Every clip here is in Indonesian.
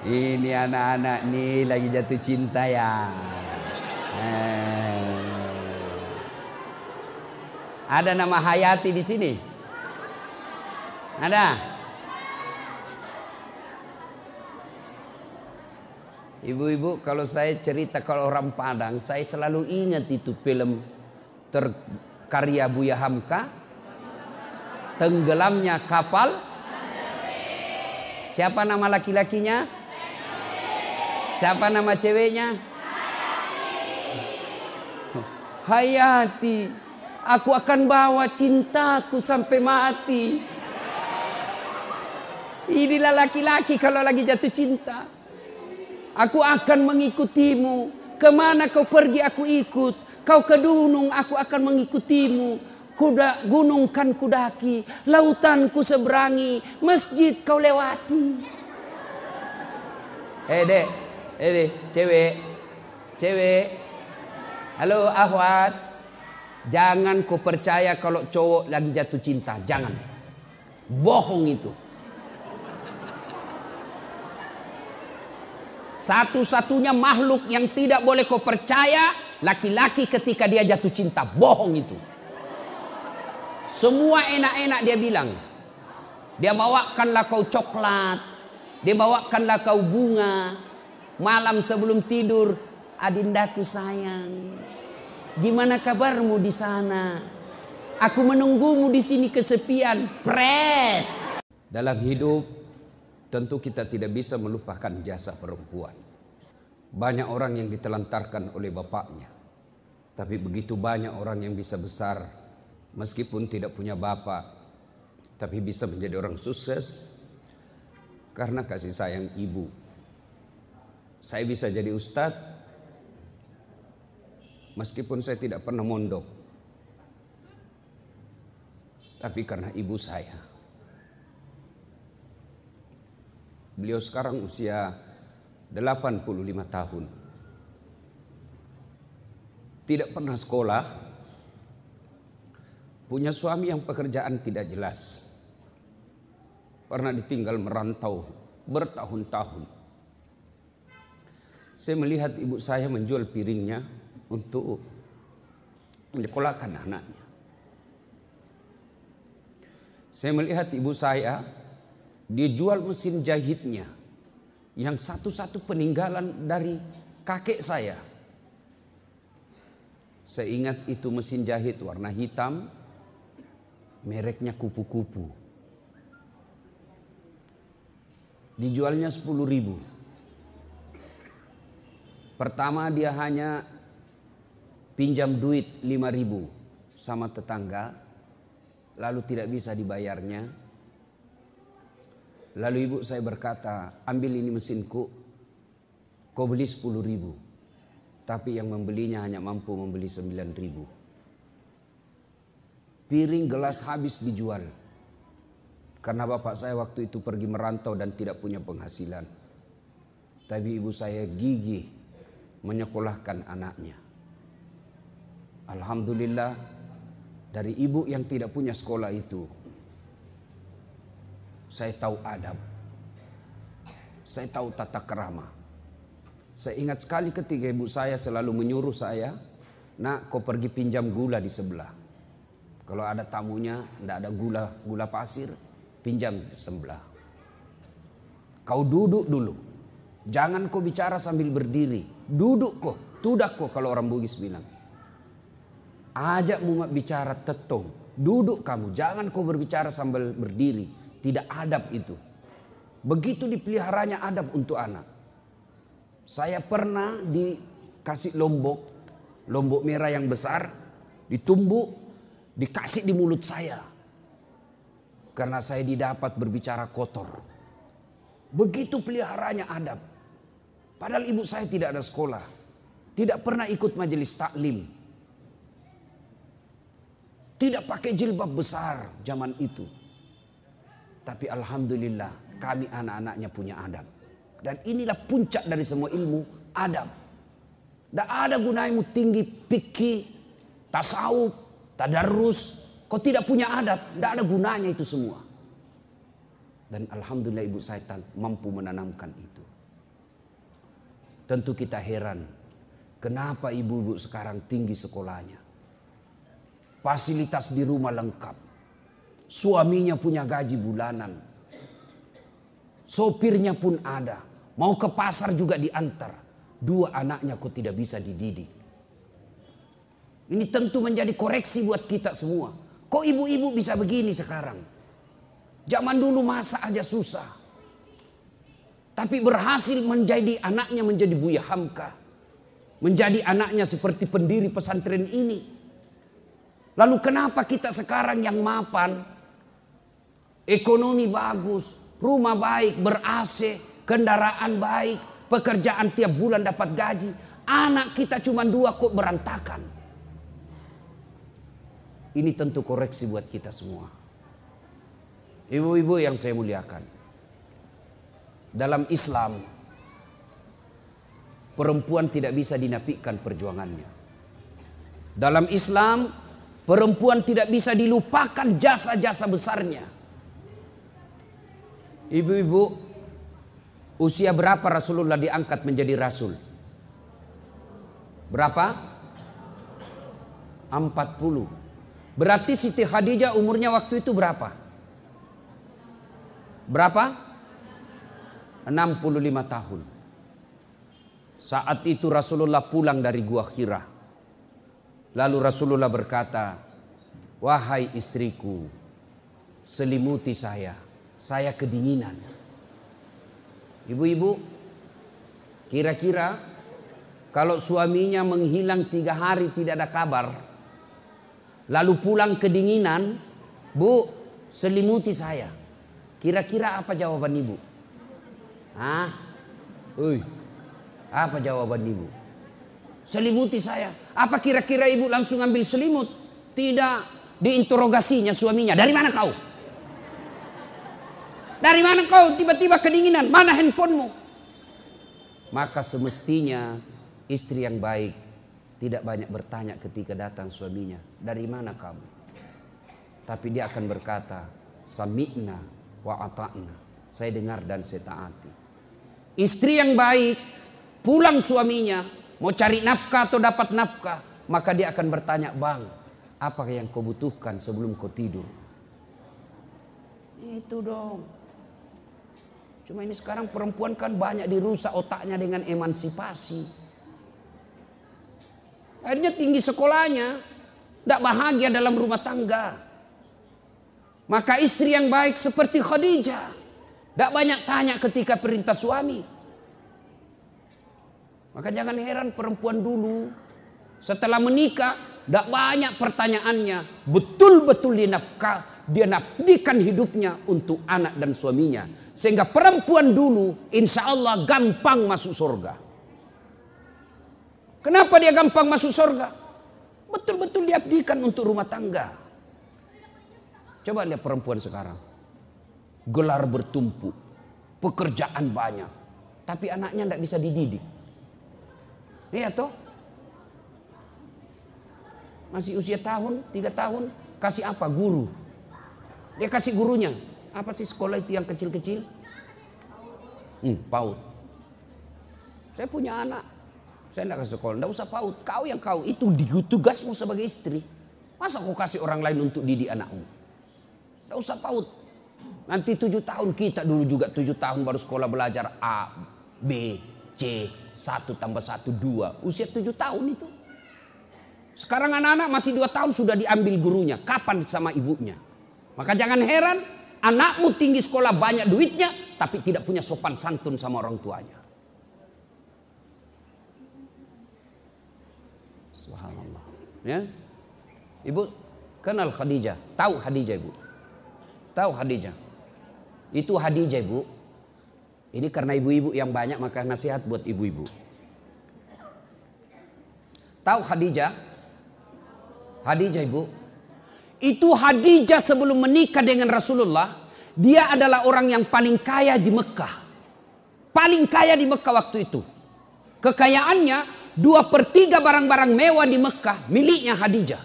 Ini anak-anak nih lagi jatuh cinta ya. Ada nama Hayati di sini? Ada? Ibu-ibu, kalau saya cerita kalau orang Padang, saya selalu ingat itu film karya Buya Hamka, Tenggelamnya Kapal. Siapa nama laki-lakinya? Siapa nama ceweknya? Hayati. Aku akan bawa cintaku sampai mati. Inilah laki-laki kalau lagi jatuh cinta. Aku akan mengikutimu. Kemana kau pergi aku ikut. Kau ke gunung aku akan mengikutimu. Gunung kan kudaki. Lautan ku seberangi. Masjid kau lewati. Dek. Cewek. Halo Ahwat. Jangan kau percaya kalau cowok lagi jatuh cinta. Jangan. Bohong itu. Satu-satunya makhluk yang tidak boleh kau percaya, laki-laki ketika dia jatuh cinta. Bohong itu. Semua enak-enak dia bilang. Dia bawakanlah kau coklat. Dia bawakanlah kau bunga. Malam sebelum tidur, adindaku sayang. Gimana kabarmu di sana? Aku menunggumu di sini kesepian. Pret. Dalam hidup tentu kita tidak bisa melupakan jasa perempuan. Banyak orang yang ditelantarkan oleh bapaknya. Tapi begitu banyak orang yang bisa besar meskipun tidak punya bapak, tapi bisa menjadi orang sukses karena kasih sayang ibu. Saya bisa jadi ustadz meskipun saya tidak pernah mondok, tapi karena ibu saya. Beliau sekarang usia 85 tahun. Tidak pernah sekolah. Punya suami yang pekerjaan tidak jelas. Pernah ditinggal merantau bertahun-tahun. Saya melihat ibu saya menjual piringnya untuk menyekolahkan anaknya. Saya melihat ibu saya, dia jual mesin jahitnya yang satu-satu peninggalan dari kakek saya. Saya ingat itu mesin jahit warna hitam, mereknya kupu-kupu. Dijualnya 10.000. Pertama dia hanya pinjam duit 5.000 sama tetangga, lalu tidak bisa dibayarnya. Lalu ibu saya berkata, ambil ini mesinku, kau beli 10.000. Tapi yang membelinya hanya mampu membeli 9.000. Piring gelas habis dijual. Karena bapak saya waktu itu pergi merantau dan tidak punya penghasilan. Tapi ibu saya gigih menyekolahkan anaknya. Alhamdulillah dari ibu yang tidak punya sekolah itu, saya tahu adab. Saya tahu tata kerama. Saya ingat sekali ketika ibu saya selalu menyuruh saya, nak kau pergi pinjam gula di sebelah. Kalau ada tamunya, tidak ada gula pasir, pinjam di sebelah. Kau duduk dulu. Jangan kau bicara sambil berdiri. Duduk kau, tudak kau kalau orang Bugis bilang. Ajak mumat bicara tetong. Duduk kamu, jangan kau berbicara sambil berdiri. Tidak adab itu. Begitu dipeliharanya adab untuk anak. Saya pernah dikasih lombok merah yang besar, ditumbuk, dikasih di mulut saya. Karena saya didapat berbicara kotor. Begitu peliharanya adab. Padahal ibu saya tidak ada sekolah. Tidak pernah ikut majelis taklim. Tidak pakai jilbab besar zaman itu. Tapi alhamdulillah kami anak-anaknya punya adab. Dan inilah puncak dari semua ilmu, adab. Tidak ada gunanya tinggi fikih, tasawuf, tadarrus. Kau tidak punya adab, tidak ada gunanya itu semua. Dan alhamdulillah ibu saya mampu menanamkan itu. Tentu kita heran, kenapa ibu-ibu sekarang tinggi sekolahnya. Fasilitas di rumah lengkap. Suaminya punya gaji bulanan. Sopirnya pun ada. Mau ke pasar juga diantar. 2 anaknya kok tidak bisa dididik. Ini tentu menjadi koreksi buat kita semua. Kok ibu-ibu bisa begini sekarang? Zaman dulu masa aja susah. Tapi berhasil menjadi anaknya menjadi Buya Hamka. Menjadi anaknya seperti pendiri pesantren ini. Lalu kenapa kita sekarang yang mapan? Ekonomi bagus, rumah baik, ber-AC, kendaraan baik, pekerjaan tiap bulan dapat gaji. Anak kita cuma 2 kok berantakan. Ini tentu koreksi buat kita semua. Ibu-ibu yang saya muliakan. Dalam Islam, perempuan tidak bisa dinafikan perjuangannya. Dalam Islam, perempuan tidak bisa dilupakan jasa-jasa besarnya. Ibu-ibu, usia berapa Rasulullah diangkat menjadi Rasul? Berapa? 40. Berarti Siti Khadijah umurnya waktu itu berapa? Berapa? 65 tahun. Saat itu Rasulullah pulang dari Gua Hira. Lalu Rasulullah berkata, "Wahai istriku, selimuti saya kedinginan." Ibu-ibu, kira-kira kalau suaminya menghilang 3 hari tidak ada kabar, lalu pulang kedinginan, "Bu, selimuti saya." Kira-kira apa jawaban ibu? Apa jawaban ibu? Selimuti saya. Apa kira-kira ibu langsung ambil selimut? Tidak. Diinterogasinya suaminya. Dari mana kau? Dari mana kau tiba-tiba kedinginan? Mana handphonemu? Maka semestinya istri yang baik tidak banyak bertanya ketika datang suaminya. Dari mana kamu? Tapi dia akan berkata, "Sami'na wa ata'na." Saya dengar dan saya taati. Istri yang baik, pulang suaminya, mau cari nafkah atau dapat nafkah, maka dia akan bertanya, "Bang, apa yang kau butuhkan sebelum kau tidur?" Itu dong. Cuma ini sekarang perempuan kan banyak dirusak otaknya dengan emansipasi. Akhirnya tinggi sekolahnya, tidak bahagia dalam rumah tangga. Maka istri yang baik seperti Khadijah, tidak banyak tanya ketika perintah suami. Maka jangan heran perempuan dulu setelah menikah tidak banyak pertanyaannya. Betul-betul dia nafdikan hidupnya untuk anak dan suaminya. Sehingga perempuan dulu insya Allah gampang masuk surga. Kenapa dia gampang masuk surga? Betul-betul diabdikan untuk rumah tangga. Coba lihat perempuan sekarang. Gelar bertumpuk, pekerjaan banyak, tapi anaknya tidak bisa dididik. Iya toh? Masih usia 3 tahun, kasih apa? Guru. Dia kasih gurunya. Apa sih sekolah itu yang kecil-kecil? PAUD. Saya punya anak, saya tidak kasih sekolah, tidak usah PAUD. Kau itu tugasmu sebagai istri. Masa kau kasih orang lain untuk didik anakmu? Tidak usah PAUD. Nanti 7 tahun, kita dulu juga 7 tahun baru sekolah belajar A, B, C, 1 tambah 1, 2. Usia 7 tahun itu. Sekarang anak-anak masih 2 tahun sudah diambil gurunya. Kapan sama ibunya? Maka jangan heran anakmu tinggi sekolah banyak duitnya, tapi tidak punya sopan santun sama orang tuanya. Subhanallah. Ya? Ibu kenal Khadijah? Tahu Khadijah ibu? Tahu Khadijah? Itu Khadijah ibu. Ini karena ibu-ibu yang banyak maka nasihat buat ibu-ibu. Tahu Khadijah? Khadijah ibu. Itu Khadijah sebelum menikah dengan Rasulullah. Dia adalah orang yang paling kaya di Mekah. Paling kaya di Mekah waktu itu. Kekayaannya 2/3 barang-barang mewah di Mekah miliknya Khadijah.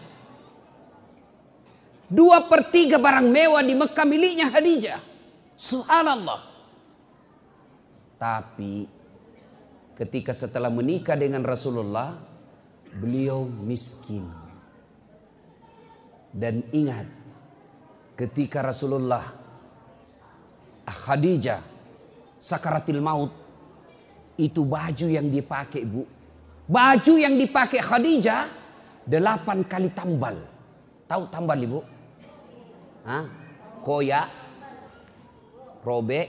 2/3 barang mewah di Mekah miliknya Khadijah. Subhanallah. Tapi ketika setelah menikah dengan Rasulullah, beliau miskin. Dan ingat, ketika Rasulullah Khadijah sakaratil maut, itu baju yang dipakai, Bu. Baju yang dipakai Khadijah 8 kali tambal. Tahu tambal, Ibu? Hah? Koyak, robek,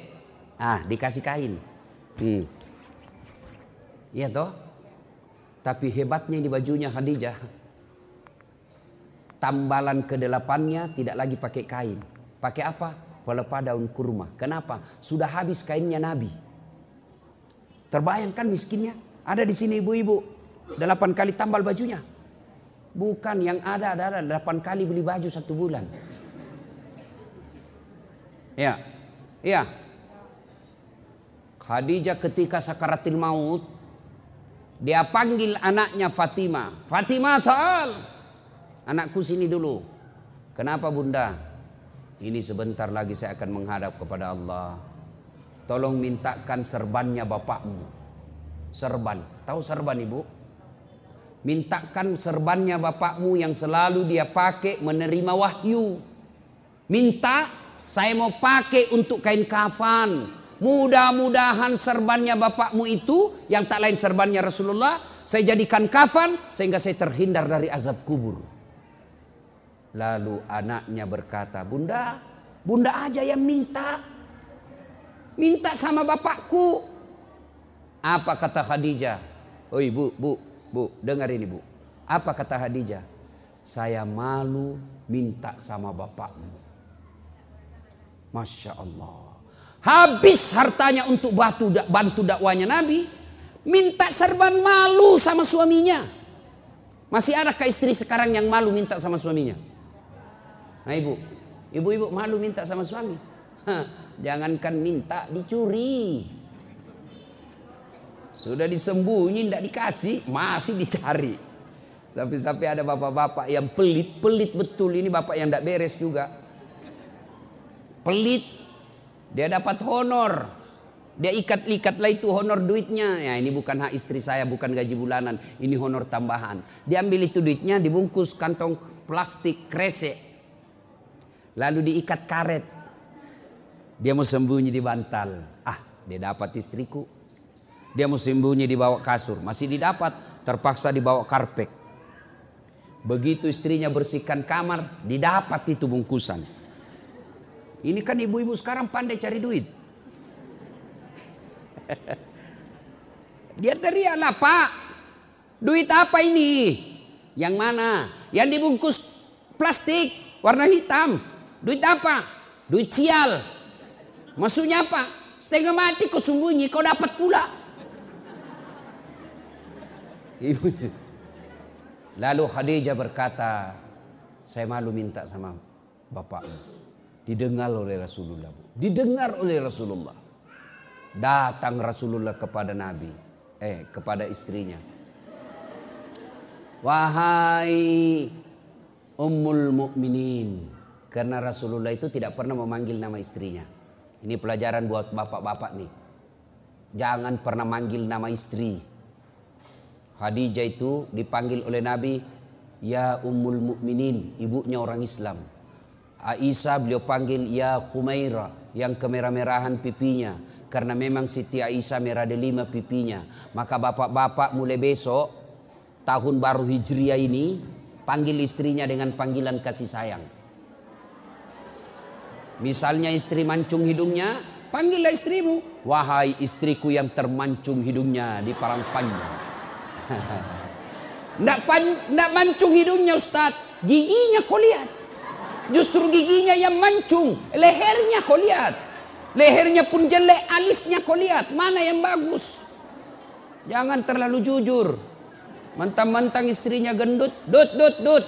dikasih kain. Iya toh? Tapi hebatnya di bajunya Khadijah, tambalan ke-8-nya tidak lagi pakai kain. Pakai apa? Pelepah daun kurma. Kenapa? Sudah habis kainnya Nabi. Terbayangkan miskinnya? Ada di sini ibu-ibu 8 kali tambal bajunya. Bukan yang ada 8 kali beli baju 1 bulan. Ya. Iya. Khadijah ketika sakaratil maut, dia panggil anaknya Fatimah. Fatimah, ta'al. Anakku sini dulu. Kenapa, Bunda? Ini sebentar lagi saya akan menghadap kepada Allah. Tolong mintakan serbannya bapakmu. Serban. Tahu serban, Ibu? Mintakan serbannya bapakmu yang selalu dia pakai menerima wahyu. Minta, saya mau pakai untuk kain kafan. Mudah-mudahan serbannya bapakmu itu, yang tak lain serbannya Rasulullah, saya jadikan kafan sehingga saya terhindar dari azab kubur. Lalu anaknya berkata, Bunda, Bunda aja yang minta. Minta sama bapakku. Apa kata Khadijah? Oi, Bu, dengar ini, Bu. Apa kata Khadijah? Saya malu minta sama bapakmu. Masya Allah. Habis hartanya untuk bantu dakwanya Nabi, minta serban, malu sama suaminya. Masih adakah istri sekarang yang malu minta sama suaminya? Nah, ibu-ibu malu minta sama suami. Jangankan minta, dicuri. Sudah disembunyi, tidak dikasih, masih dicari. Sampai-sampai ada bapak-bapak yang pelit betul. Ini bapak yang tidak beres juga. Pelit. Dia dapat honor. Dia ikat-ikatlah itu honor duitnya. Ya, ini bukan hak istri saya, bukan gaji bulanan. Ini honor tambahan. Dia ambil itu duitnya, dibungkus kantong plastik kresek. Lalu diikat karet. Dia mau sembunyi di bantal. Dia dapat istriku. Dia mau sembunyi di bawah kasur. Masih didapat. Terpaksa dibawa karpet. Begitu istrinya bersihkan kamar, didapat itu bungkusan. Ini kan ibu-ibu sekarang pandai cari duit. Dia teriaklah, Pak, duit apa ini? Yang mana? Yang dibungkus plastik warna hitam. Duit apa? Duit sial. Maksudnya apa? Setengah mati kau sembunyi, kau dapat pula. Lalu Khadijah berkata, saya malu minta sama bapakmu. Didengar oleh Rasulullah. Didengar oleh Rasulullah. Datang Rasulullah kepada Nabi. Kepada istrinya. Wahai Ummul Mukminin. Karena Rasulullah itu tidak pernah memanggil nama istrinya. Ini pelajaran buat bapak-bapak nih. Jangan pernah manggil nama istri. Khadijah itu dipanggil oleh Nabi, ya Ummul Mukminin, ibunya orang Islam. Aisyah beliau panggil ya Khumaira, yang kemerah-merahan pipinya. Karena memang Siti Aisyah merah delima pipinya. Maka bapak-bapak mulai besok, tahun baru Hijriah ini, panggil istrinya dengan panggilan kasih sayang. Misalnya istri mancung hidungnya, panggillah istrimu. Wahai istriku yang termancung hidungnya di parang panjang. Nggak mancung hidungnya, Ustaz. Giginya kau lihat. Justru giginya yang mancung. Lehernya kau lihat. Lehernya pun jelek, alisnya kau lihat. Mana yang bagus? Jangan terlalu jujur. Mentang-mentang istrinya gendut. Dut.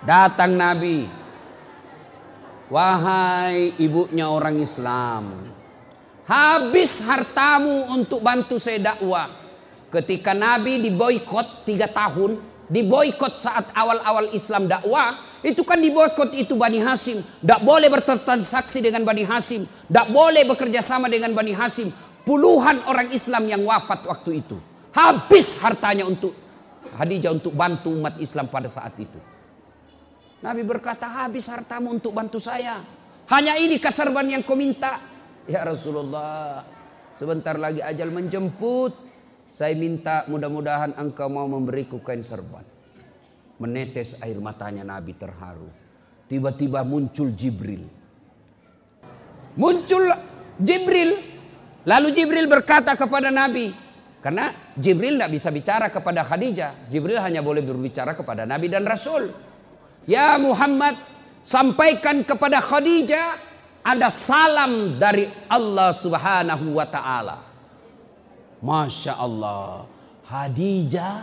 Datang Nabi. Wahai ibunya orang Islam, habis hartamu untuk bantu saya dakwah. Ketika Nabi diboikot 3 tahun, diboikot saat awal-awal Islam dakwah. Itu kan diboikot itu Bani Hashim. Tidak boleh bertransaksi dengan Bani Hashim. Tidak boleh bekerja sama dengan Bani Hashim. Puluhan orang Islam yang wafat waktu itu. Habis hartanya untuk Khadijah untuk bantu umat Islam pada saat itu. Nabi berkata, habis hartamu untuk bantu saya. Hanya ini kaserban yang kau minta. Ya Rasulullah, sebentar lagi ajal menjemput. Saya minta mudah-mudahan engkau mau memberiku kain serban. Menetes air matanya Nabi terharu. Tiba-tiba muncul Jibril. Lalu Jibril berkata kepada Nabi. Karena Jibril tidak bisa bicara kepada Khadijah. Jibril hanya boleh berbicara kepada Nabi dan Rasul. Ya Muhammad, sampaikan kepada Khadijah ada salam dari Allah Subhanahu wa ta'ala. Masya Allah, Khadijah,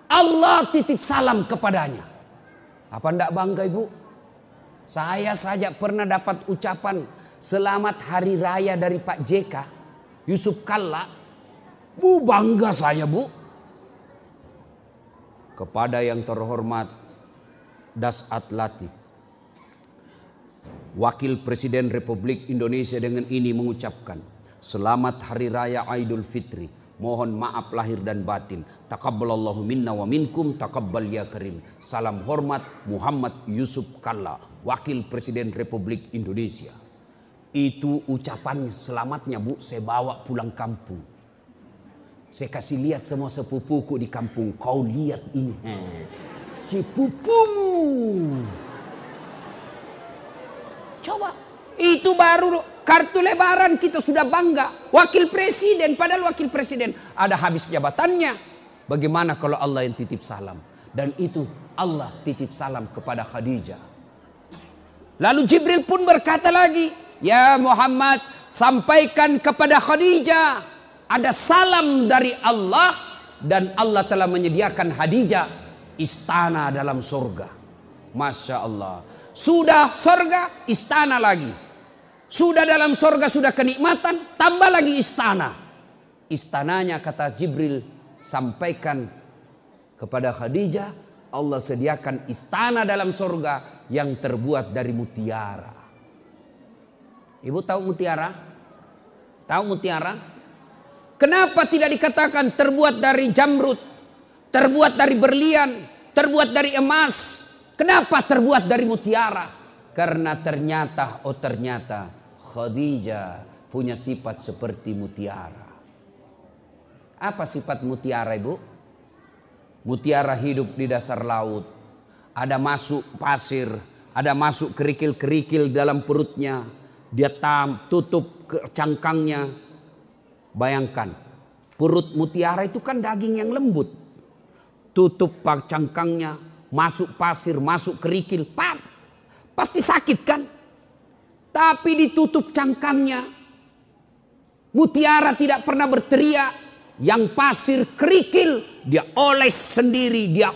Allah titip salam kepadanya. Apa enggak bangga ibu? Saya saja pernah dapat ucapan selamat hari raya dari Pak JK, Yusuf Kalla. Bu, bangga saya bu. Kepada yang terhormat Dasat Latif, Wakil Presiden Republik Indonesia dengan ini mengucapkan selamat Hari Raya Idul Fitri. Mohon maaf lahir dan batin. Taqabbalallahu minna wa minkum taqabbal ya karim. Salam hormat Muhammad Yusuf Kalla, Wakil Presiden Republik Indonesia. Itu ucapan selamatnya bu, saya bawa pulang kampung. Saya kasih lihat semua sepupuku di kampung. Kau lihat ini. Sepupumu. Coba. Itu baru kartu lebaran kita sudah bangga. Wakil presiden. Padahal wakil presiden ada habis jabatannya. Bagaimana kalau Allah yang titip salam. Dan itu Allah titip salam kepada Khadijah. Lalu Jibril pun berkata lagi. Ya Muhammad, sampaikan kepada Khadijah. Ada salam dari Allah. Dan Allah telah menyediakan Khadijah istana dalam surga. Masya Allah. Sudah surga, istana lagi. Sudah dalam surga, sudah kenikmatan, tambah lagi istana. Istananya kata Jibril, sampaikan kepada Khadijah, Allah sediakan istana dalam surga yang terbuat dari mutiara. Ibu tahu mutiara? Tahu mutiara? Kenapa tidak dikatakan terbuat dari jamrud? Terbuat dari berlian, terbuat dari emas. Kenapa terbuat dari mutiara? Karena ternyata Khadijah punya sifat seperti mutiara. Apa sifat mutiara ibu? Mutiara hidup di dasar laut. Ada masuk pasir, ada masuk kerikil-kerikil dalam perutnya. Dia tutup cangkangnya. Bayangkan, perut mutiara itu kan daging yang lembut. Tutup cangkangnya, masuk pasir, masuk kerikil, pasti sakit kan? Tapi ditutup cangkangnya, mutiara tidak pernah berteriak. Yang pasir kerikil dia oles sendiri, dia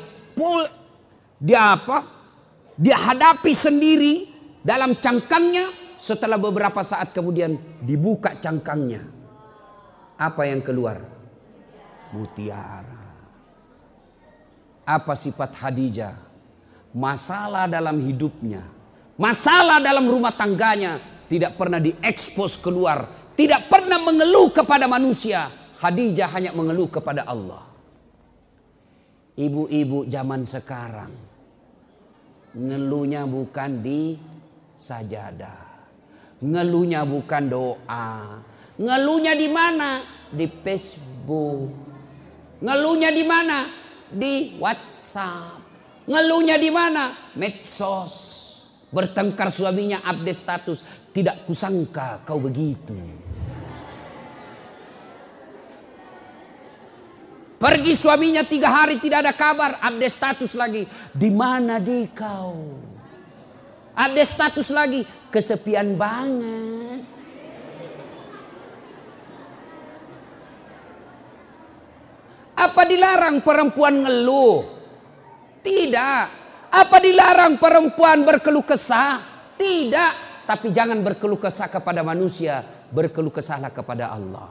hadapi sendiri dalam cangkangnya. Setelah beberapa saat kemudian dibuka cangkangnya, apa yang keluar? Mutiara. Apa sifat Khadijah? Masalah dalam hidupnya, masalah dalam rumah tangganya tidak pernah diekspos keluar, tidak pernah mengeluh kepada manusia. Khadijah hanya mengeluh kepada Allah. Ibu-ibu zaman sekarang ngeluhnya bukan di sajadah, ngeluhnya bukan doa, ngeluhnya di mana? Di Facebook. Ngeluhnya di mana? Di WhatsApp. Ngeluhnya di mana? Medsos. Bertengkar suaminya update status. Tidak kusangka kau begitu. Pergi suaminya 3 hari tidak ada kabar, update status lagi. Di mana di kau? Update status lagi, kesepian banget. Apa dilarang perempuan ngeluh? Tidak. Apa dilarang perempuan berkeluh kesah? Tidak. Tapi jangan berkeluh kesah kepada manusia, berkeluh kesahlah kepada Allah.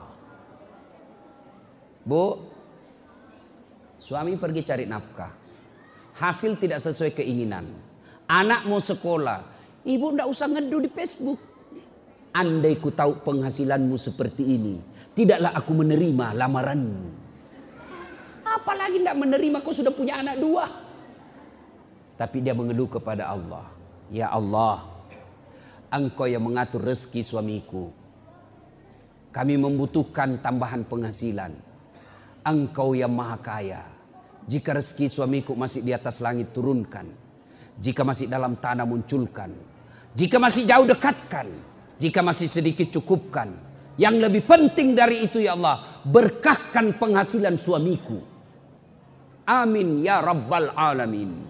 Bu, suami pergi cari nafkah. hasil tidak sesuai keinginan. Anak mau sekolah, ibu ndak usah ngedu di Facebook. Andai ku tahu penghasilanmu seperti ini, tidaklah aku menerima lamaranmu. Apalagi ndak menerima, kau sudah punya anak 2. Tapi dia mengeluh kepada Allah. Ya Allah, Engkau yang mengatur rezeki suamiku. Kami membutuhkan tambahan penghasilan. Engkau yang maha kaya. Jika rezeki suamiku masih di atas langit, turunkan. Jika masih dalam tanah, munculkan. Jika masih jauh, dekatkan. Jika masih sedikit, cukupkan. Yang lebih penting dari itu ya Allah, berkahkan penghasilan suamiku. Amin ya Rabbal Alamin.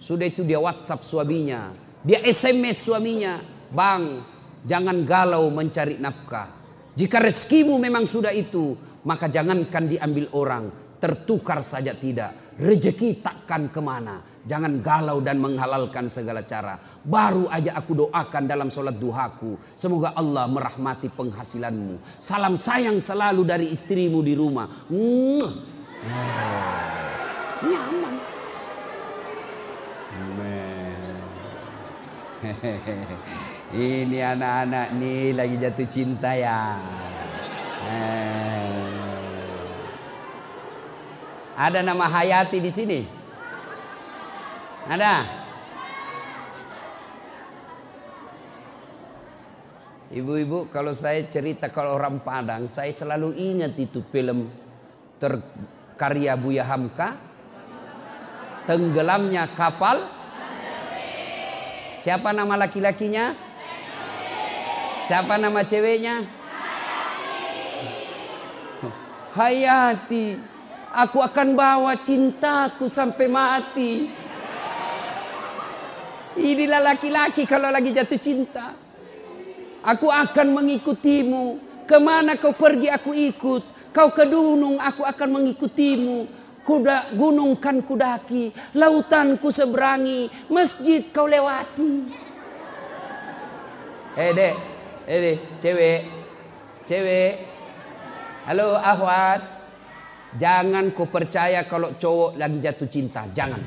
Sudah itu dia WhatsApp suaminya, dia SMS suaminya. Bang, jangan galau mencari nafkah. Jika rezekimu memang sudah itu, maka jangankan diambil orang, tertukar saja tidak. Rezeki takkan kemana. Jangan galau dan menghalalkan segala cara. Baru aja aku doakan dalam sholat duhaku, semoga Allah merahmati penghasilanmu. Salam sayang selalu dari istrimu di rumah. Nyaman. Ini anak-anak nih lagi jatuh cinta ya. Ada nama Hayati di sini? Ada? Ibu-ibu, kalau saya cerita kalau orang Padang, saya selalu ingat itu film karya Buya Hamka, Tenggelamnya Kapal. Siapa nama laki-lakinya? Siapa nama ceweknya? Hayati. Aku akan bawa cintaku sampai mati. Inilah laki-laki kalau lagi jatuh cinta. Aku akan mengikutimu. Kemana kau pergi aku ikut. Kau ke gunung aku akan mengikutimu. Gunung kan kudaki. Lautan ku seberangi. Masjid kau lewati. Dek. Cewek. Halo Ahwat. Jangan kau percaya kalau cowok lagi jatuh cinta. Jangan.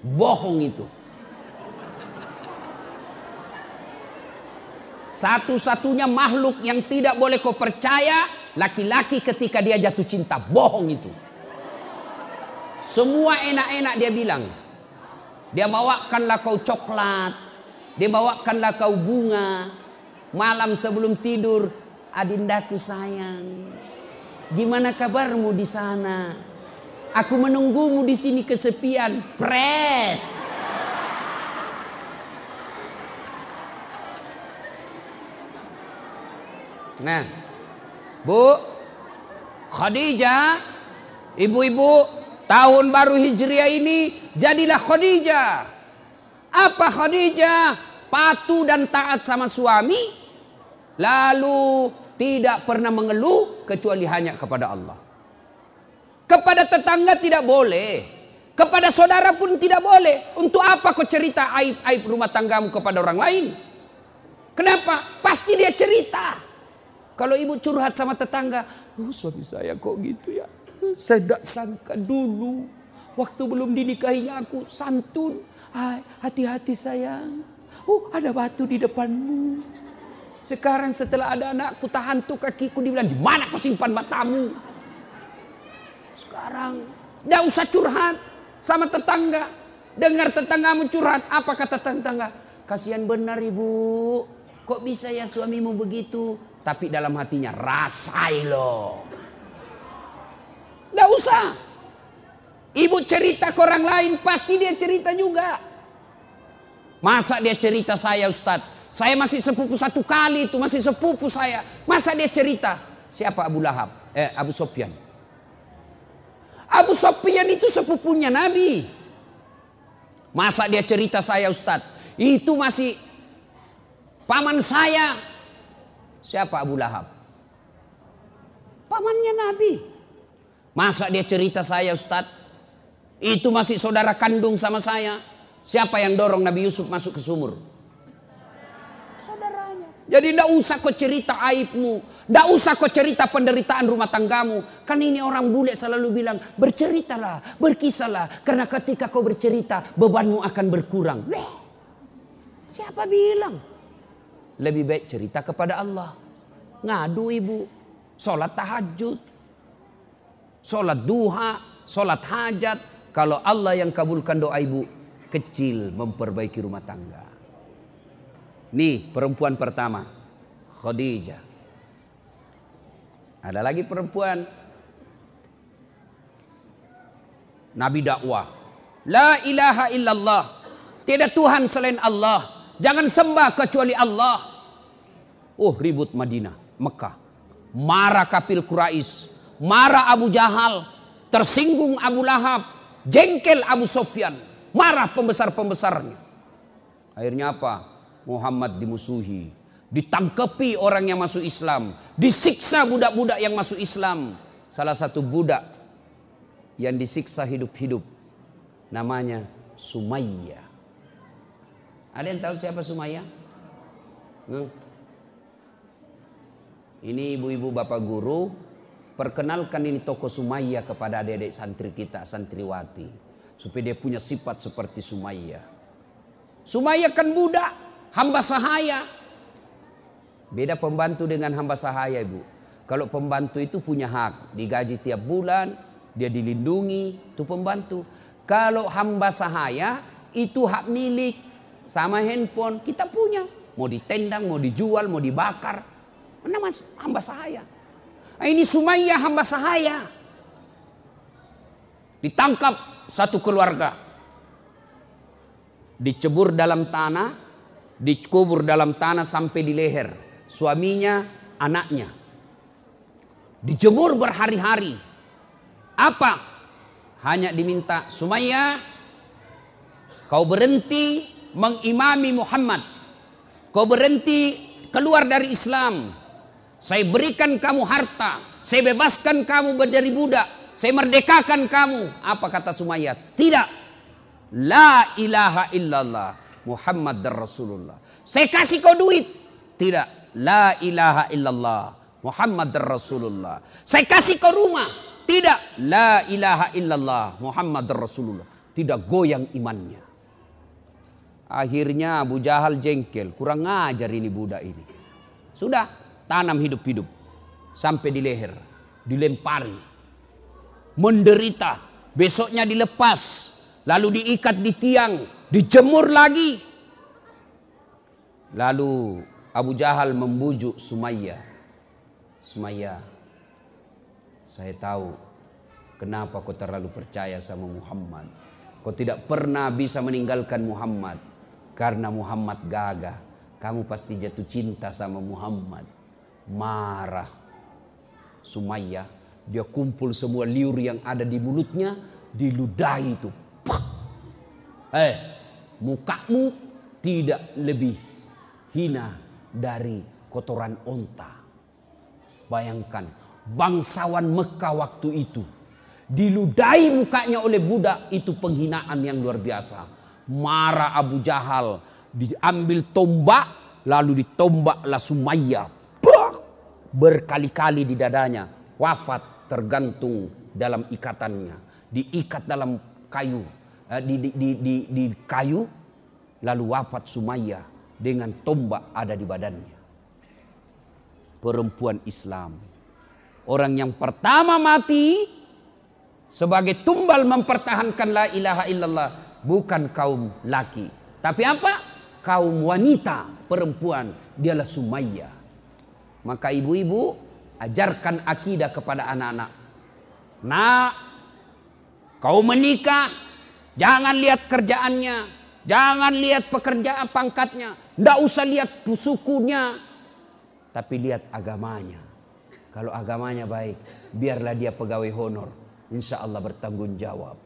Bohong itu. Satu-satunya makhluk yang tidak boleh kau percaya, laki-laki ketika dia jatuh cinta. Bohong itu. Semua enak-enak dia bilang. Dia bawakanlah kau coklat. Dia bawakanlah kau bunga. Malam sebelum tidur, adindaku sayang, gimana kabarmu di sana? Aku menunggumu di sini kesepian. Pret. Nah, Bu Khadijah, ibu-ibu, tahun baru Hijriah ini jadilah Khadijah. Apa Khadijah? Patuh dan taat sama suami, lalu tidak pernah mengeluh kecuali hanya kepada Allah. Kepada tetangga tidak boleh, kepada saudara pun tidak boleh. Untuk apa kau cerita aib-aib rumah tanggamu kepada orang lain? Kenapa? Pasti dia cerita. Kalau ibu curhat sama tetangga, suami saya kok gitu ya. Saya tidak sangka dulu, waktu belum dinikahinya aku santun. Hati-hati sayang. Ada batu di depanmu. Sekarang setelah ada anakku, tahan tuh kakiku, dibilang, di mana kau simpan matamu? Sekarang tidak usah curhat sama tetangga. Dengar tetanggamu curhat, apa kata tetangga? Kasihan benar ibu, kok bisa ya suamimu begitu? Tapi dalam hatinya, rasai loh. Tidak usah. Ibu cerita ke orang lain, pasti dia cerita juga. Masa dia cerita saya Ustadz? Saya masih sepupu satu kali itu, masih sepupu saya. Masa dia cerita? Siapa Abu Lahab? Abu Sofyan. Abu Sofyan itu sepupunya Nabi. Masa dia cerita saya Ustadz? Itu masih paman saya. Siapa Abu Lahab? Pamannya Nabi. Masa dia cerita saya Ustadz? Itu masih saudara kandung sama saya. Siapa yang dorong Nabi Yusuf masuk ke sumur? Saudaranya. Jadi tidak usah kau cerita aibmu. Tidak usah kau cerita penderitaan rumah tanggamu. Kan ini orang bule selalu bilang, berceritalah, berkisahlah. Karena ketika kau bercerita, bebanmu akan berkurang. Siapa bilang? Lebih baik cerita kepada Allah. Ngadu ibu. Sholat tahajud. Sholat duha. Sholat hajat. Kalau Allah yang kabulkan doa ibu, kecil memperbaiki rumah tangga. Nih perempuan pertama, Khadijah. Ada lagi perempuan, Nabi dakwah, la ilaha illallah, tiada Tuhan selain Allah, jangan sembah kecuali Allah. Oh ribut Madinah, Mekah, marah kafir Quraisy, marah Abu Jahal, tersinggung Abu Lahab, jengkel Abu Sufyan, marah pembesar-pembesarnya. Akhirnya apa? Muhammad dimusuhi, ditangkapi orang yang masuk Islam, disiksa budak-budak yang masuk Islam. Salah satu budak yang disiksa hidup-hidup namanya Sumayyah. Ada yang tahu siapa Sumayyah? Ini ibu-ibu bapak guru, perkenalkan ini tokoh Sumayyah kepada adik-adik santri kita, santriwati, supaya dia punya sifat seperti Sumayyah. Sumayyah kan budak, hamba sahaya. Beda pembantu dengan hamba sahaya ibu. Kalau pembantu itu punya hak, digaji tiap bulan, dia dilindungi, itu pembantu. Kalau hamba sahaya itu hak milik, sama handphone kita punya. Mau ditendang, mau dijual, mau dibakar. Mana hamba sahaya. Nah, ini Sumayyah hamba sahaya. Ditangkap satu keluarga. Dicebur dalam tanah, dikubur dalam tanah sampai di leher. Suaminya, anaknya. Dijemur berhari-hari. Apa? Hanya diminta, Sumayyah, kau berhenti mengimami Muhammad. Kau berhenti keluar dari Islam. Saya berikan kamu harta. Saya bebaskan kamu menjadi budak. Saya merdekakan kamu. Apa kata Sumayyah? Tidak. La ilaha illallah Muhammad dan Rasulullah. Saya kasih kau duit. Tidak. La ilaha illallah Muhammad dan Rasulullah. Saya kasih kau rumah. Tidak. La ilaha illallah Muhammad dan Rasulullah. Tidak goyang imannya. Akhirnya Abu Jahal jengkel. Kurang ngajar ini budak ini. Sudah tanam hidup-hidup. Sampai di leher. Dilempari. Menderita. Besoknya dilepas. Lalu diikat di tiang. Dijemur lagi. Lalu Abu Jahal membujuk Sumayyah. Sumayyah, saya tahu kenapa kau terlalu percaya sama Muhammad. Kau tidak pernah bisa meninggalkan Muhammad. Karena Muhammad gagah. Kamu pasti jatuh cinta sama Muhammad. Marah Sumayyah. Dia kumpul semua liur yang ada di mulutnya. Diludahi itu. Mukamu tidak lebih hina dari kotoran onta. Bayangkan bangsawan Mekah waktu itu diludahi mukanya oleh budak, itu penghinaan yang luar biasa. Marah Abu Jahal, diambil tombak lalu ditombaklah Sumayyah. Berkali-kali di dadanya, wafat tergantung dalam ikatannya, diikat dalam kayu, di kayu, lalu wafat Sumayyah dengan tombak ada di badannya. Perempuan Islam, orang yang pertama mati sebagai tumbal mempertahankan la ilaha illallah, bukan kaum laki, tapi apa? Kaum wanita, perempuan, dialah Sumayyah. Maka ibu-ibu, ajarkan akidah kepada anak-anak. Nak, kau menikah, jangan lihat kerjaannya, jangan lihat pekerjaan pangkatnya, tidak usah lihat sukunya, tapi lihat agamanya. Kalau agamanya baik, biarlah dia pegawai honor, insya Allah bertanggung jawab.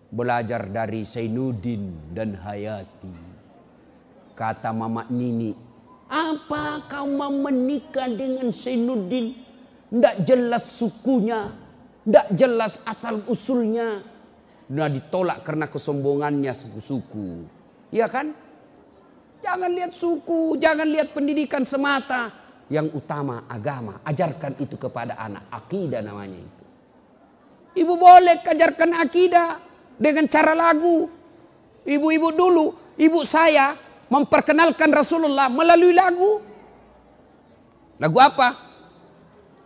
Belajar dari Zainuddin dan Hayati. Kata Mama Nini, apa kau mau menikah dengan Zainuddin? Tidak jelas sukunya, tidak jelas asal usulnya. Nah, ditolak karena kesombongannya suku-suku. Iya kan? Jangan lihat suku, jangan lihat pendidikan semata. Yang utama agama. Ajarkan itu kepada anak. Akidah namanya itu. Ibu boleh ajarkan akidah dengan cara lagu. Ibu-ibu dulu, ibu saya memperkenalkan Rasulullah melalui lagu. Lagu apa?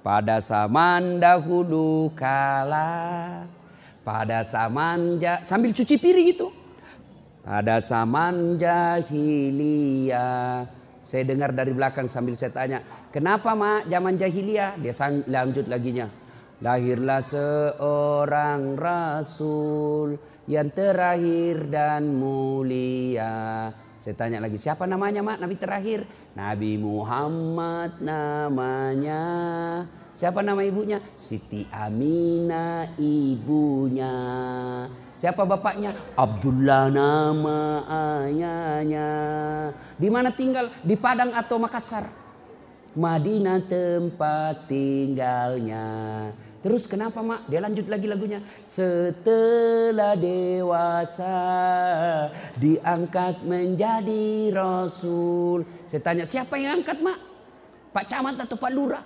Pada zaman dahulu kala, pada zaman sambil cuci piring itu. Pada zaman jahiliyah. Saya dengar dari belakang sambil saya tanya, kenapa mak zaman jahiliyah? Dia lanjut laginya. Lahirlah seorang rasul yang terakhir dan mulia. Saya tanya lagi, siapa namanya mak nabi terakhir? Nabi Muhammad namanya. Siapa nama ibunya? Siti Aminah ibunya. Siapa bapaknya? Abdullah nama ayahnya. Di mana tinggal? Di Padang atau Makassar? Madinah tempat tinggalnya. Terus kenapa mak? Dia lanjut lagi lagunya. Setelah dewasa diangkat menjadi rasul. Saya tanya, siapa yang angkat mak? Pak Camat atau Pak Lurah?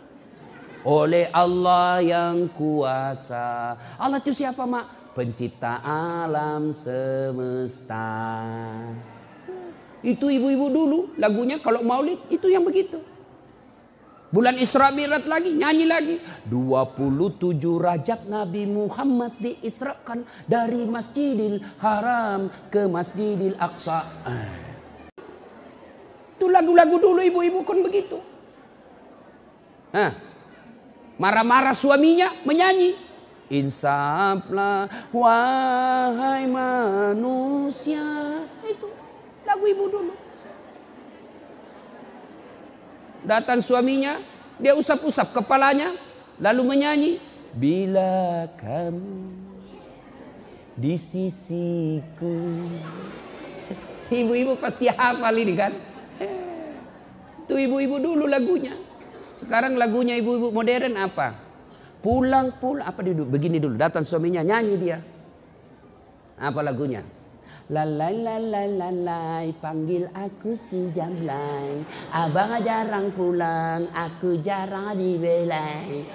Oleh Allah yang kuasa. Allah itu siapa mak? Pencipta alam semesta. Itu ibu-ibu dulu lagunya kalau maulid itu yang begitu. Bulan Isra Mi'raj lagi nyanyi lagi. 27 Rajab Nabi Muhammad diisrakan dari Masjidil Haram ke Masjidil Aqsa. Itu lagu-lagu dulu ibu-ibu kan begitu. Marah-marah suaminya menyanyi. Insaflah wahai manusia. Itu lagu ibu dulu. Datang suaminya, dia usap-usap kepalanya, lalu menyanyi. Bila kamu di sisiku. Ibu-ibu pasti hafal ini kan. Itu ibu-ibu dulu lagunya. Sekarang lagunya ibu-ibu modern apa? Pulang apa begini dulu, datang suaminya nyanyi dia. Apa lagunya? Lalai lalai lalai panggil aku si Jamblay. Abang jarang pulang, aku jarang dibelai.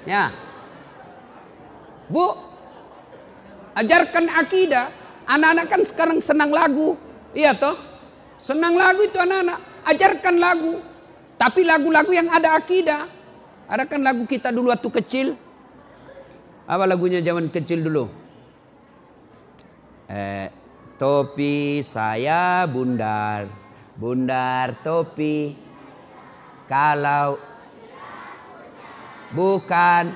Ya. Bu, ajarkan akidah. Anak-anak kan sekarang senang lagu. Iya toh? Senang lagu itu anak-anak. Ajarkan lagu. Tapi lagu-lagu yang ada akidah. Ada kan lagu kita dulu waktu kecil. Apa lagunya zaman kecil dulu? Topi saya bundar. Bundar topi. Kalau bukan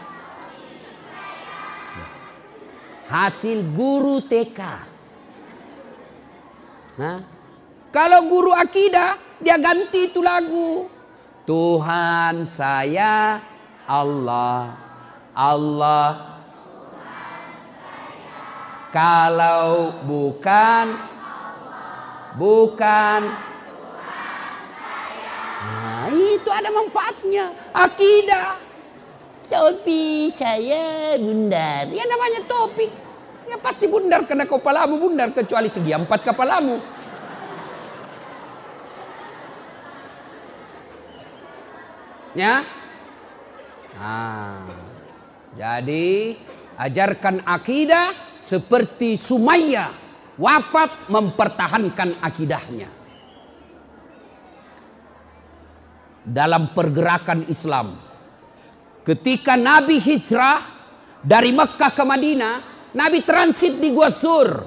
hasil guru TK. Nah, kalau guru akidah dia ganti itu lagu. Tuhan saya Allah, Allah. Kalau bukan, bukan. Nah, itu ada manfaatnya. Akidah. Topi saya bundar. Ya namanya topi. Ya pasti bundar karena kepalamu bundar kecuali segi 4 kepalamu. Ya. Nah, jadi ajarkan akidah seperti Sumayyah wafat mempertahankan akidahnya. Dalam pergerakan Islam. Ketika Nabi hijrah dari Mekah ke Madinah, Nabi transit di Gua Zur.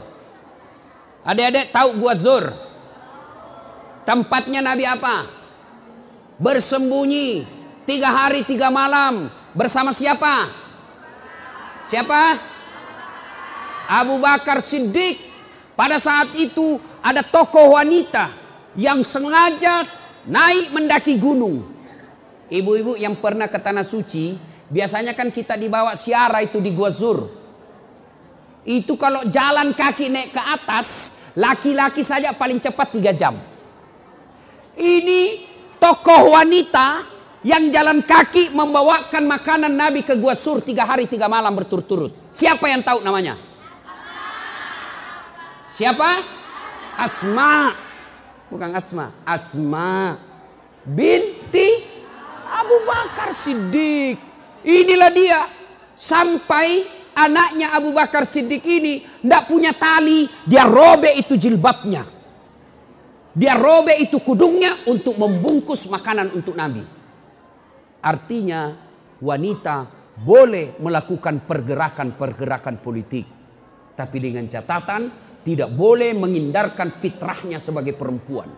Adik-adik tahu Gua Zur? Tempatnya Nabi apa? Bersembunyi 3 hari 3 malam bersama siapa? Siapa? Abu Bakar Siddiq. Pada saat itu ada tokoh wanita yang sengaja naik mendaki gunung. Ibu-ibu yang pernah ke Tanah Suci, biasanya kan kita dibawa ziarah itu di Gua Zur. Itu kalau jalan kaki naik ke atas, laki-laki saja paling cepat 3 jam. Ini tokoh wanita yang jalan kaki membawakan makanan Nabi ke Gua Zur 3 hari 3 malam berturut-turut. Siapa yang tahu namanya? Siapa? Asma. Bukan Asma. Asma binti Abu Bakar Siddiq. Inilah dia. Sampai anaknya Abu Bakar Siddiq ini tidak punya tali. Dia robek itu jilbabnya. Dia robek itu kudungnya untuk membungkus makanan untuk Nabi. Artinya wanita boleh melakukan pergerakan-pergerakan politik. Tapi dengan catatan tidak boleh menghindarkan fitrahnya sebagai perempuan.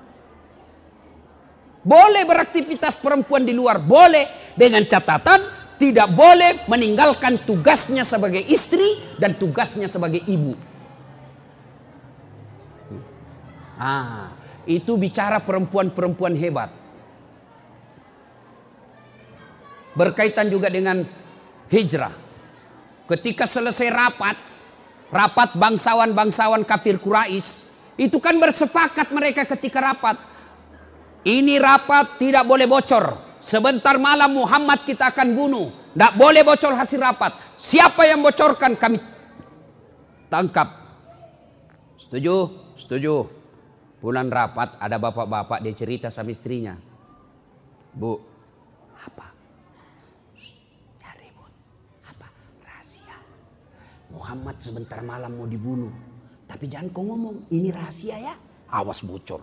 Boleh beraktivitas perempuan di luar, boleh, dengan catatan tidak boleh meninggalkan tugasnya sebagai istri dan tugasnya sebagai ibu. Itu bicara perempuan-perempuan hebat. Berkaitan juga dengan hijrah. Ketika selesai rapat bangsawan-bangsawan kafir Quraisy, itu kan bersepakat mereka ketika rapat. Ini rapat tidak boleh bocor. Sebentar malam Muhammad kita akan bunuh. Tidak boleh bocor hasil rapat. Siapa yang bocorkan kami tangkap. Setuju? Setuju. Pulang rapat ada bapak-bapak, dia cerita sama istrinya. Bu, apa? Cari ribut. Apa? Rahasia. Muhammad sebentar malam mau dibunuh. Tapi jangan kau ngomong, ini rahasia ya. Awas bocor.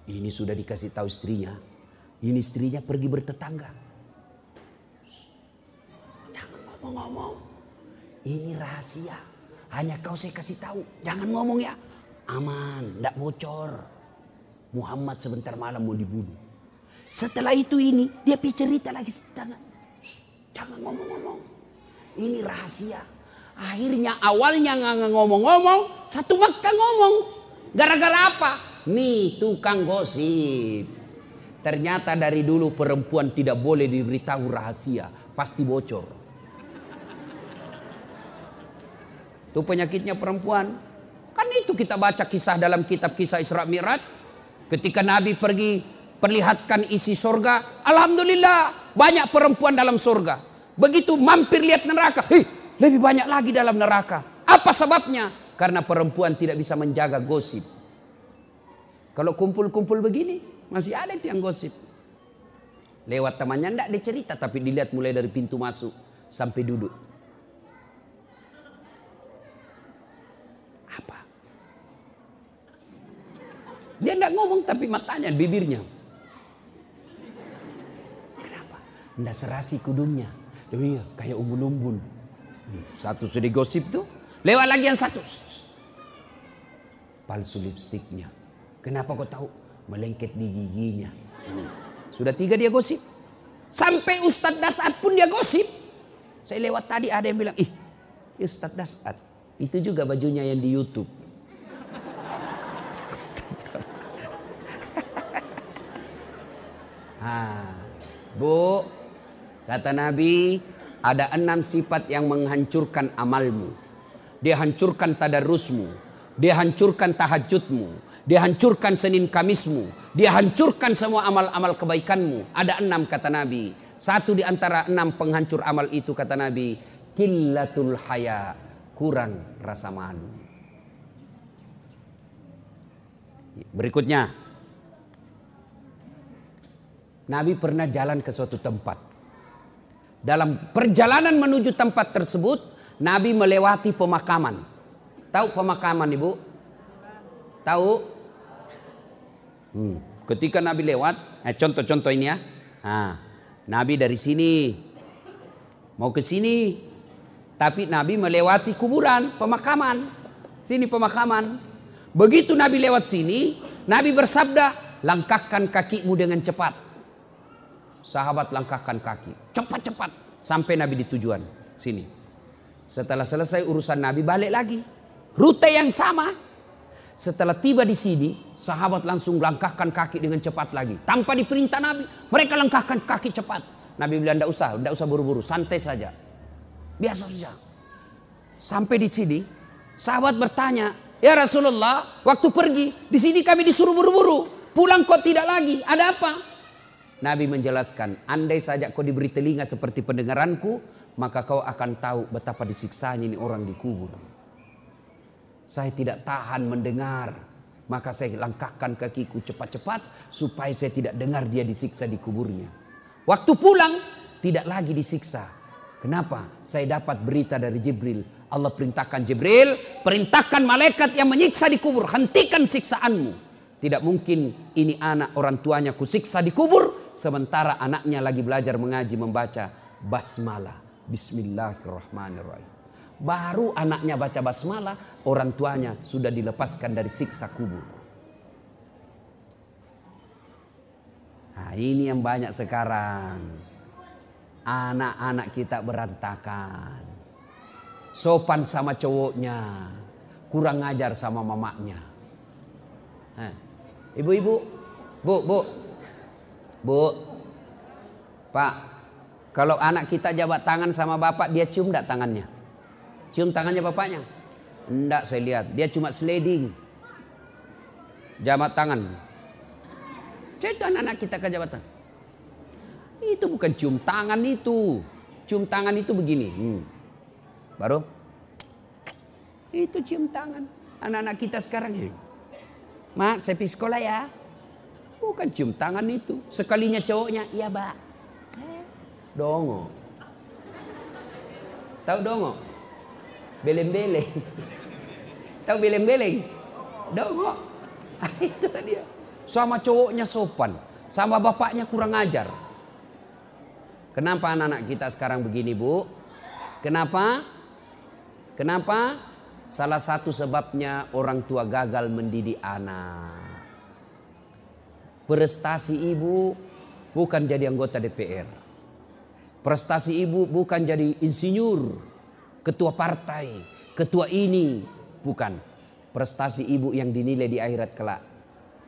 Ini sudah dikasih tahu istrinya. Ini istrinya pergi bertetangga. Jangan ngomong-ngomong. Ini rahasia. Hanya kau saya kasih tahu. Jangan ngomong ya. Aman, tidak bocor. Muhammad sebentar malam mau dibunuh. Setelah itu dia pergi cerita lagi. Jangan ngomong-ngomong. Ini rahasia. Akhirnya awalnya nggak ngomong-ngomong. Satu Makkah ngomong. Gara-gara apa? Nih tukang gosip. Ternyata dari dulu perempuan tidak boleh diberitahu rahasia. Pasti bocor. Itu penyakitnya perempuan. Kan itu kita baca kisah dalam kitab kisah Isra Mi'raj. Ketika Nabi pergi perlihatkan isi surga. Alhamdulillah banyak perempuan dalam surga. Begitu mampir lihat neraka. Lebih banyak lagi dalam neraka. Apa sebabnya? Karena perempuan tidak bisa menjaga gosip. Kalau kumpul-kumpul begini, masih ada itu yang gosip. Lewat temannya enggak dia cerita, tapi dilihat mulai dari pintu masuk sampai duduk. Apa? Dia enggak ngomong tapi matanya, bibirnya. Kenapa? Enggak serasi kudungnya. Iya, kayak umbun-umbun. Satu sudah gosip tuh, lewat lagi yang satu. Palsu lipstiknya. Kenapa kau tahu? Melengket di giginya. Sudah 3 dia gosip. Sampai Ustadz Dasat pun dia gosip. Saya lewat tadi ada yang bilang, Ustadz Dasat. Itu juga bajunya yang di YouTube. Bu, kata Nabi, ada 6 sifat yang menghancurkan amalmu. Dia hancurkan tadarusmu. Dia hancurkan tahajudmu. Dia hancurkan Senin Kamismu. Dia hancurkan semua amal-amal kebaikanmu. Ada 6 kata Nabi. Satu di antara 6 penghancur amal itu kata Nabi. Qillatul haya. Kurang rasa malu. Berikutnya. Nabi pernah jalan ke suatu tempat. Dalam perjalanan menuju tempat tersebut. Nabi melewati pemakaman. Tahu pemakaman ibu? Tahu? Ketika Nabi lewat, contoh-contoh ini ya. Nabi dari sini mau ke sini, tapi Nabi melewati kuburan, pemakaman. Sini pemakaman. Begitu Nabi lewat sini, Nabi bersabda, langkahkan kakimu dengan cepat. Sahabat langkahkan kaki, cepat-cepat sampai Nabi di tujuan sini. Setelah selesai urusan Nabi balik lagi, rute yang sama. Setelah tiba di sini, sahabat langsung langkahkan kaki dengan cepat lagi. Tanpa diperintah Nabi, mereka langkahkan kaki cepat. Nabi bilang, tidak usah buru-buru, santai saja. Biasa saja. Sampai di sini, sahabat bertanya, ya Rasulullah, waktu pergi, di sini kami disuruh buru-buru. Pulang kok tidak lagi, ada apa? Nabi menjelaskan, andai saja kau diberi telinga seperti pendengaranku, maka kau akan tahu betapa disiksanya ini orang dikubur. Saya tidak tahan mendengar. Maka saya langkahkan kakiku cepat-cepat supaya saya tidak dengar dia disiksa di kuburnya. Waktu pulang tidak lagi disiksa. Kenapa? Saya dapat berita dari Jibril. Allah perintahkan Jibril, perintahkan malaikat yang menyiksa di kubur, hentikan siksaanmu. Tidak mungkin ini anak orang tuanya kusiksa di kubur, sementara anaknya lagi belajar mengaji membaca basmalah. Bismillahirrahmanirrahim. Baru anaknya baca basmalah, orang tuanya sudah dilepaskan dari siksa kubur. Nah, ini yang banyak sekarang. Anak-anak kita berantakan. Sopan sama cowoknya, kurang ajar sama mamanya. Ibu-ibu, bu, Pak, kalau anak kita jabat tangan sama bapak, dia cium enggak tangannya? Cium tangannya bapaknya? Enggak, saya lihat. Dia cuma sliding. Jabat tangan. Itu anak-anak kita ke jabatan. Itu bukan cium tangan itu. Cium tangan itu begini. Baru. Itu cium tangan. Anak-anak kita sekarang ini. Mak, saya pergi sekolah ya. Bukan cium tangan itu. Sekalinya cowoknya, iya Pak. Dongo. Tahu dongo? Beleng-beleng. Tahu beleng-beleng? Dongo. Itu dia. Sama cowoknya sopan. Sama bapaknya kurang ajar. Kenapa anak-anak kita sekarang begini, Bu? Kenapa? Kenapa? Salah satu sebabnya orang tua gagal mendidik anak. Prestasi ibu bukan jadi anggota DPR. Prestasi ibu bukan jadi insinyur, ketua partai, ketua ini. Bukan. Prestasi ibu yang dinilai di akhirat kelak.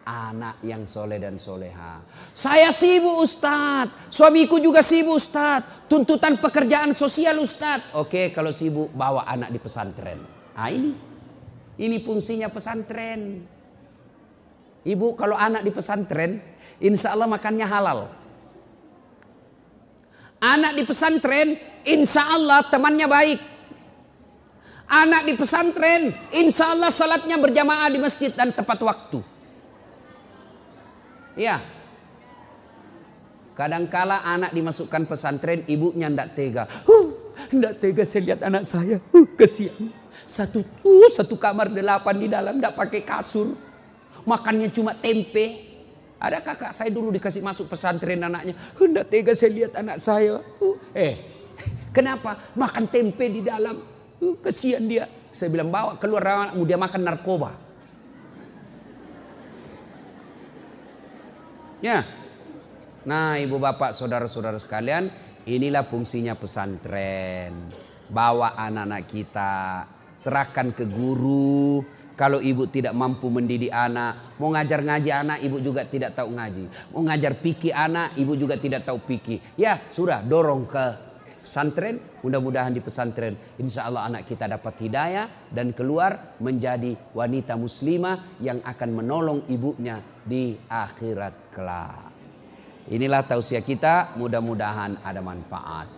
Anak yang soleh dan soleha. Saya sibuk Ustadz. Suamiku juga sibuk Ustadz. Tuntutan pekerjaan sosial Ustadz. Oke, kalau sibuk bawa anak di pesantren. Nah ini fungsinya pesantren. Ibu kalau anak di pesantren, insya Allah makannya halal. Anak di pesantren, insya Allah temannya baik. Anak di pesantren, insya Allah salatnya berjamaah di masjid dan tepat waktu. Ya, kadangkala anak dimasukkan pesantren, ibunya ndak tega. Ndak tega saya lihat anak saya. Kesian. Satu kamar 8 di dalam, ndak pakai kasur. Makannya cuma tempe. Ada kakak saya dulu dikasih masuk pesantren anaknya. Ndak tega saya lihat anak saya. Kenapa? Makan tempe di dalam. Kesian dia. Saya bilang bawa keluar anakmu, dia makan narkoba. Ya. Nah, ibu bapak saudara-saudara sekalian, inilah fungsinya pesantren. Bawa anak-anak kita, serahkan ke guru. Kalau ibu tidak mampu mendidik anak, mau ngajar ngaji anak, ibu juga tidak tahu ngaji. Mau ngajar fikih anak, ibu juga tidak tahu fikih. Ya, sudah dorong ke pesantren. Mudah-mudahan di pesantren insya Allah anak kita dapat hidayah dan keluar menjadi wanita muslimah yang akan menolong ibunya di akhirat kelak. Inilah tausiah kita, mudah-mudahan ada manfaat.